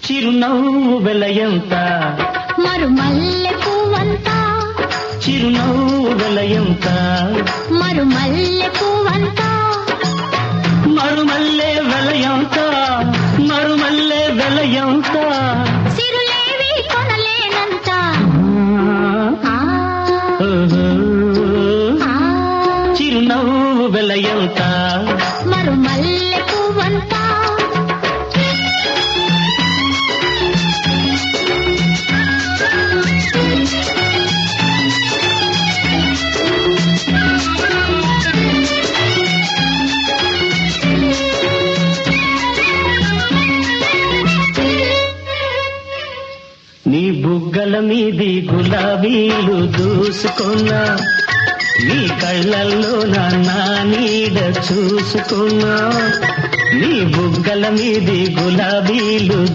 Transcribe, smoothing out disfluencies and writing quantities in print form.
చిరునవ్వు వెలయంత మరుమల్లె పువ్వంత చిరునవ్వు వెలయంత మరుమల్లె పువ్వంత మరుమల్లె వెలయంత మరుమల్లె వెలయంత సిరులేవి కొనలేనంత ఆ, ఆ, చిరునవ్వు వెలయంత మరుమల్లె పువ్వంత నీ బుగ్గల మీది గులాబీలు దూసుకున్నా నీ కళ్ళల్లో నా నీడ చూసుకున్నా నీ బుగ్గల మీది గులాబీలు